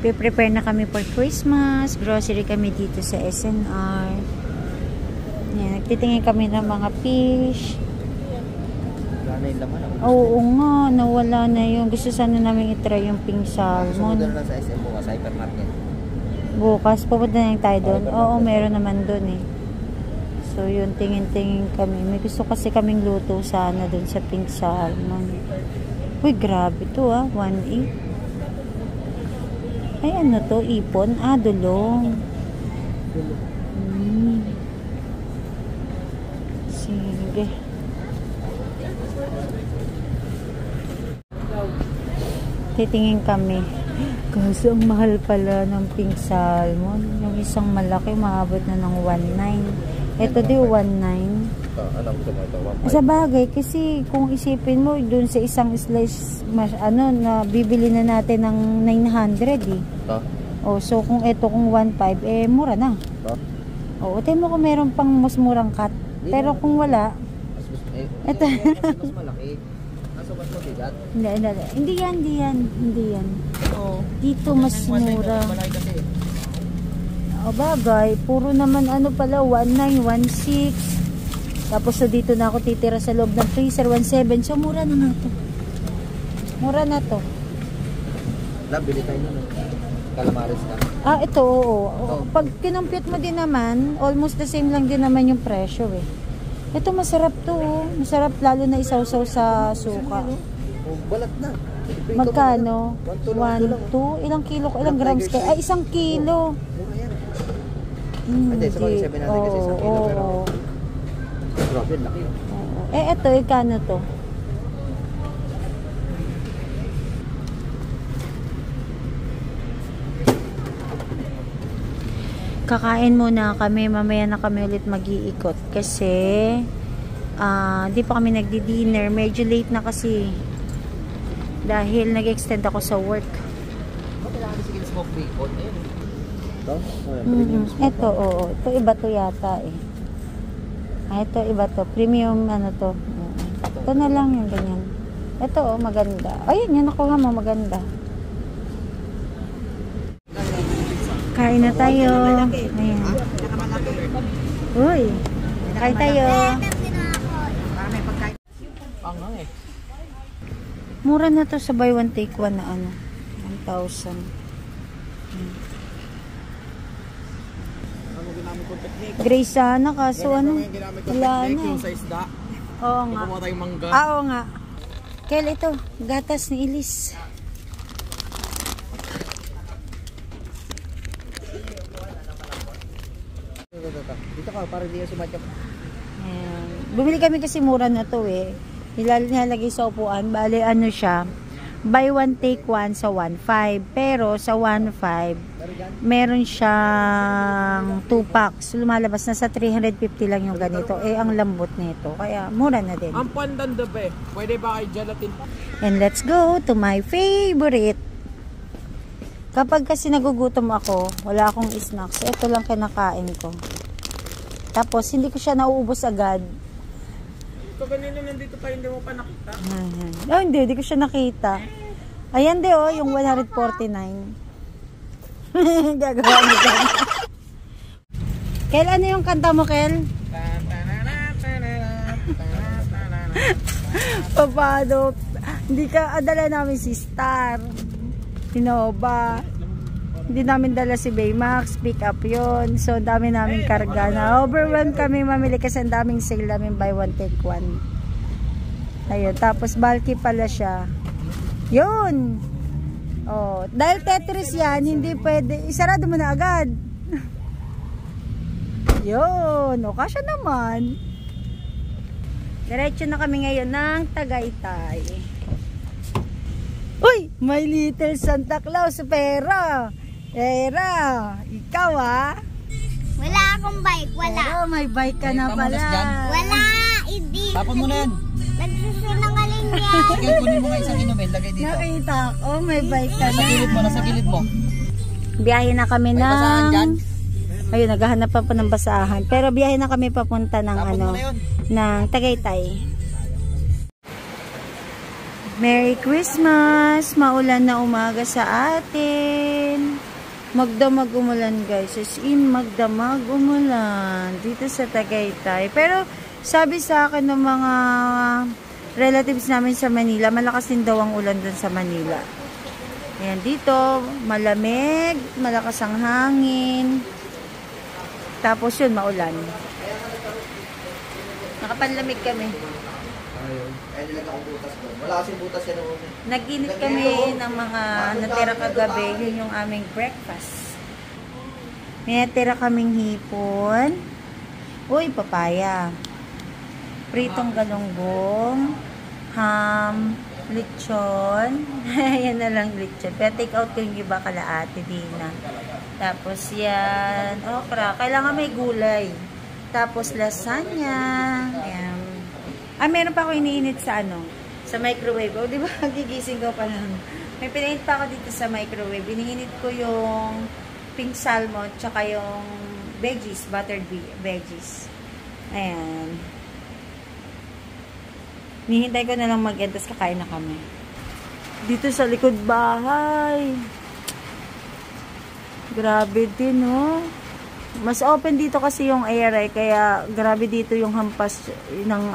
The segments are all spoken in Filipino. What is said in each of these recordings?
Prepare na kami for Christmas. Grocery kami dito sa SNR. Yan, nagtitingin kami ng mga fish. Wala na yung laman. Oo nga, nawala na yun. Gusto sana namin itry yung pink salmon. Sumunod na lang sa SM bukas, sa hypermarket. Bukas, pupunta na tayo doon. Oo, meron naman doon eh. So yun, tingin-tingin kami. May gusto kasi kaming luto sana doon sa pink salmon. Uy, grabe to 1.8. Ay, ano to? Ipon? Ah, dulong. Sige. Titingin kami. Kasi ang mahal pala ng pink salmon. Yung isang malaki, maabot na ng 1.9. Ito di 1.9. Alam ko ito, 1.5. Sa bagay, kasi kung isipin mo, dun sa isang slice, na bibili na natin ng 900 eh. Oh, so kung ito, kung 1.5, eh, mura na. Oo, tayo mo kung meron pang mas murang cut. Pero kung wala, ito. Mas malaki. Kaso mas mabigat. Hindi yan. Oh, dito mas mura. O bagay, puro naman ano pala, 1.9, 1.6. Tapos so dito na ako titira sa loob ng freezer, 1.7. So mura na nga to. Mura na to. Bili tayo nun. Calamares ka. Ah, ito, oo. Pag kinumpute mo din naman, almost the same lang din naman yung presyo eh. Ito masarap to, oh. Masarap lalo na isawsaw sa suka. Oh, balat na. Magkano? 1, 2, ilang kilo, ilang grams kayo? Ay, 1 kilo. Mura yan. Hindi. Sa bagay 7 natin kasi 1 kilo, pero grabe, laki. Eh, ito, ikano to? Kakain muna kami, mamaya na kami ulit mag-iikot kasi di pa kami nagdi-dinner, medyo late na kasi dahil nag-extend ako sa work. Kailangan na sige smoke bacon. Ito, oo. Ito iba to yata eh. Ito iba to. Premium ano to. Ito na lang yung ganyan. Ito maganda. Ayun, yun nakuha mo, maganda. Kain na tayo. Ayan. Uy, kain tayo. Mura na to sa buy one take one na ano. 1,000. Gray sana kaso ano. Wala na. Oo nga. Oo nga. Kel, ito. Gatas ni Elise. Dito ka, para di ka sumatyak. Bumili kami kasi mura na to eh. Nilalagay sa upuan. Bale ano siya. Buy one take one sa 1.5. Pero sa 1.5 meron siyang 2 packs. Lumalabas na sa 350 lang yung ganito. Eh ang lambot nito. Kaya mura na din. Ang pandanda ba eh. Pwede ba kay gelatin? And let's go to my favorite. Kapag kasi nagugutom ako, wala akong snacks, ito lang kinakain ko. Tapos, hindi ko siya nauubos agad. Ito kanina nandito tayo, hindi mo pa nakita? Oh, hindi ko siya nakita. Ayan di oh, yung 149. Gagawa mo dyan. Kel, ano yung kanta mo, Kel? Papado. Hindi ka adala namin si Star. Sinova. Hindi namin dala si Baymax. Pick up yun. So, dami namin karga na. Overwhelmed kami mamili kasi ang daming sale namin buy one take one. Ayun. Tapos, bulky pala siya. Yun. Oh, dahil Tetris yan, hindi pwede. Isarado mo na agad. Yun. O, kasya naman. Diretso na kami ngayon ng Tagaytay. Uy! My little Santa Claus, pera! Ikaw Wala akong bike, wala. Pero may bike ka na pala. Wala, hindi. Tapon mo na yan. Nagsusunangaling yan. Sige, kunin mo nga isang inumin, lagay dito. Nakita ko, may bike ka na. Nasa gilid mo. Biyahe na kami May basahan dyan? Ayun, naghahanap pa po ng basahan. Pero biyahe na kami papunta ng Tapon mo na yun. ng Tagaytay. Merry Christmas! Maulan na umaga sa atin. Magdamag umulan guys. As in, magdamag umulan dito sa Tagaytay. Pero sabi sa akin ng mga relatives namin sa Manila, malakas din daw ang ulan dun sa Manila. Ayan, dito malamig, malakas ang hangin. Tapos yun, maulan. Nakapanlamig kami. Ay, nilag akong butas doon. Wala kasing butas yan noon. Nag-init kami ng mga natira kagabi. Yun yung aming breakfast. May natira kaming hipon. Uy, papaya. Pritong galunggong. Ham. Lechon. Yan na lang lechon. Pero take out ko yung iba kalaate din na. Tapos yan. Okra. Kailangan may gulay. Tapos lasagna. Ayan. Meron pa ako iniinit sa sa microwave. O, di ba? Gigising ko pa lang. May pinainit pa ako dito sa microwave. Iniinit ko yung pink salmon tsaka yung veggies, buttered veggies. Ayan. Nihintay ko na lang mag-end, tapos kakain na kami. Dito sa likod bahay. Grabe din, oh. Mas open dito kasi yung air, kaya grabe dito yung hampas ng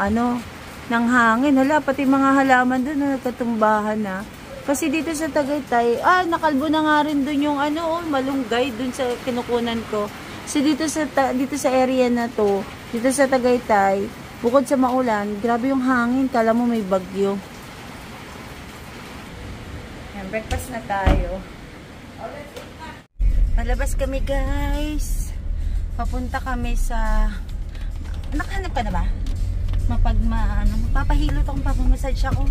ng hangin. Hala, pati mga halaman doon na nagkatumbahan na. Kasi dito sa Tagaytay, nakalbo na nga rin doon yung malunggay doon sa kinukunan ko. So dito sa area na to, dito sa Tagaytay, bukod sa maulan, grabe yung hangin, kala mo may bagyo. Yan, breakfast na tayo. Malabas kami, guys. Papunta kami sa... Nakahanap ka na ba? Mapapahilot akong papamassage ako.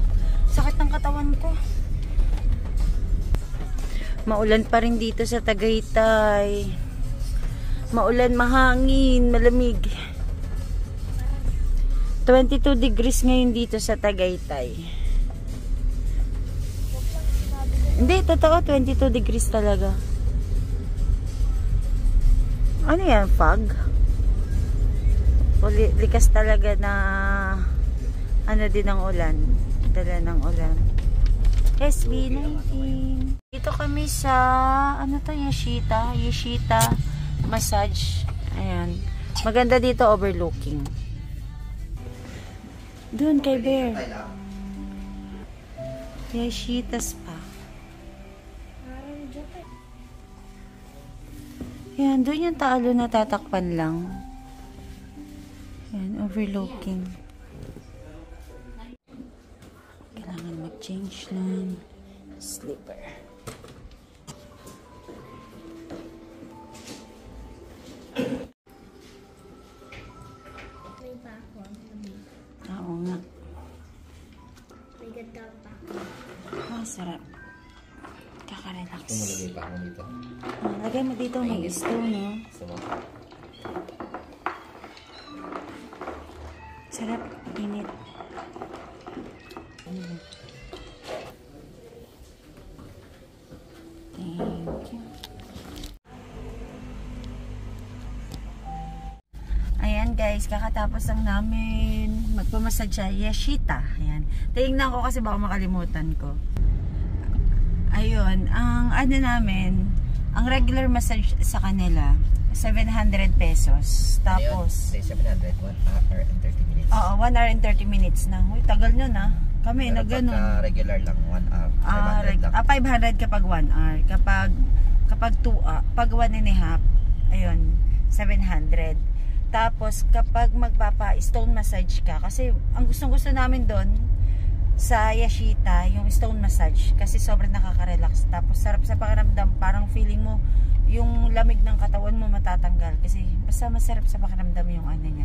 Sakit ng katawan ko. Maulan pa rin dito sa Tagaytay. Maulan, mahangin, malamig. 22 degrees ngayon dito sa Tagaytay. Hindi, totoo, 22 degrees talaga. Ano yan, fog? Likas talaga na din ang ulan. Dala ng ulan. SB19. Dito kami sa Yashita massage. Ayan. Maganda dito, overlooking. Doon kay Bear. Yashita Spa. Ayan, doon yung talo na tatakpan lang. Ayan, overlooking. Kailangan mag-change ng slipper. Oo nga. Sarap. Kaka-relax. Tumulagay pa ako dito. Lagay mo dito, may stone, no? Sarap, init. Thank you. Ayan guys, kakatapos lang namin magpamassage sa Yashita. Ayan. Tingnan ko kasi baka makalimutan ko. Ayun, ang namin, ang regular massage sa kanila, 700 pesos. Tapos, 700, 1 hour and 30 minutes. Oo, 1 hour and 30 minutes na. Uy, tagal nyo na. Kami, na ganun. Regular lang, 1 hour, 500 lang. 500 kapag 1 hour. Kapag 2 pag 1 and a half, ayun, 700. Tapos, kapag magpapa-stone massage ka, kasi ang gustong-gusto namin doon, sa Yashita, yung stone massage, kasi sobrang nakaka-relax. Tapos sarap sa pakiramdam, parang feeling mo yung lamig ng katawan mo matatanggal, kasi basta masarap sa pakiramdam yung niya,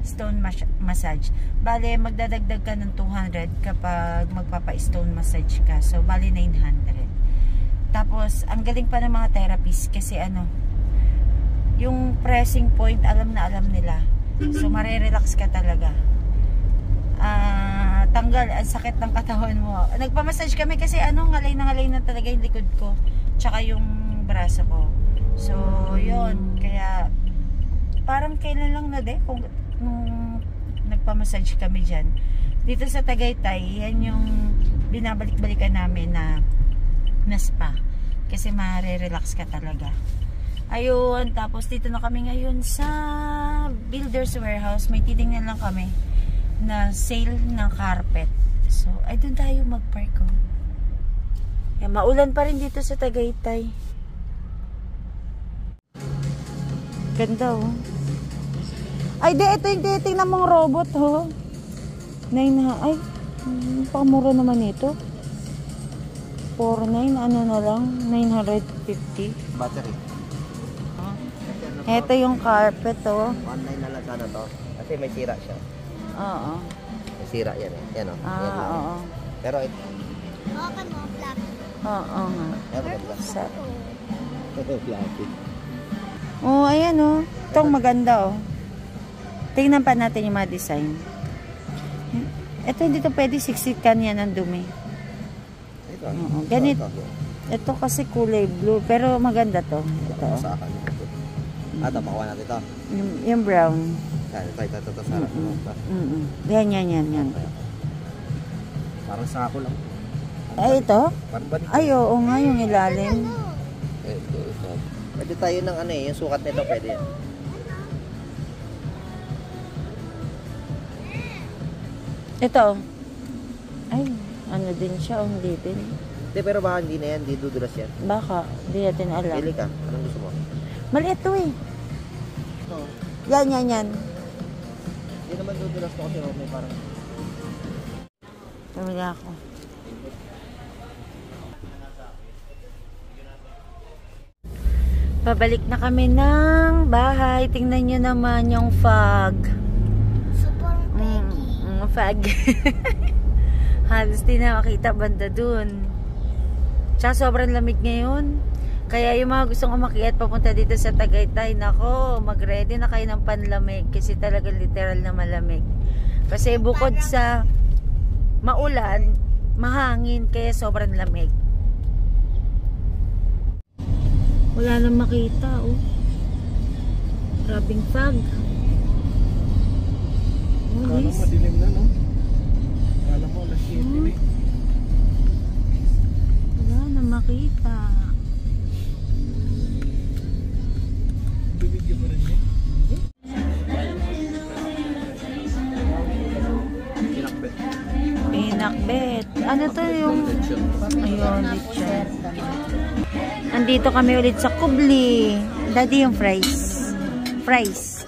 stone massage. Bale, magdadagdag ka ng 200 kapag magpapa-stone massage ka, so bale 900. Tapos ang galing pa ng mga therapist, kasi yung pressing point, alam na alam nila, so marerelax ka talaga. Tanggal ang sakit ng katawan mo. Nagpamassage kami kasi ngalay na talaga yung likod ko tsaka yung braso ko. So yun, kaya parang kailan lang na kung nung nagpamassage kami dyan dito sa Tagaytay. Yan yung binabalik-balikan namin na spa. kasi ma-relax ka talaga. Ayun, tapos dito na kami ngayon sa Builder's Warehouse. May titingnan lang kami na sale ng carpet. So, ay doon tayo mag-park, oh. Yan, maulan pa rin dito sa Tagaytay. Ganda, oh. Ay, di, ito yung titingnan mong robot, oh. Ay, pakamura naman ito. 49, ano na lang, 950. Battery. Ito yung carpet, oh. 1.9 na lang sana to. Kasi may sira siya. Oo. May sira yan eh. Yan o. Oo. Pero ito. Okay mo, black. Oo nga. Yan maganda. Sa Plastic. oh, ayan, oh. Itong maganda, oh. Tingnan pa natin yung mga design. Ito, hindi to pwede siksikan yan ang dumi. Ito. Oo, ganit. Ito kasi kulay blue, pero maganda to. Ito, oh. Sa akin. Ito, makuha natin ito. Yung brown. Ito, Sarah. Yan. Parang sako lang. Ay, ito? Parang banik. Ay, oo nga, yung ilalim. Ito. Pwede tayo ng ano eh, yung sukat nito pwede yan. Ito. Ay, ano din siya, hindi din. Hindi, pero baka hindi na yan, hindi dudulas yan. Baka, hindi natin alam. Pili ka, anong gusto mo? Maliit to eh. Ito. Yan. Hindi naman dudulas ko kasi may parang... Pamili ako. Pabalik na kami ng bahay. Tingnan nyo naman yung fog. Super peggy. Fog. Halos di na makita banda dun. Tsaka sobrang lamig ngayon. Kaya yung mga gustong umakyat papunta dito sa Tagaytay, nako, mag-ready na kayo ng panlamig. Kasi talaga literal na malamig. Kasi bukod sa maulan, mahangin, kaya sobrang lamig. Wala nang makita, oh. Grabing fog. Kala mo madilim na, no? Kala mo alas 7 eh. Wala nang makita. Bibigyan mo rin niya? Pinakbet. Pinakbet. Ano to yung... Ayun, lechon. Andito kami ulit sa Kubli. Daddy yung fries. Fries.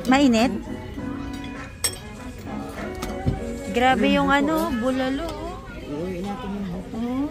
Mainit? Grabe yung ano, bulalo. Uy, natin yun. Oh.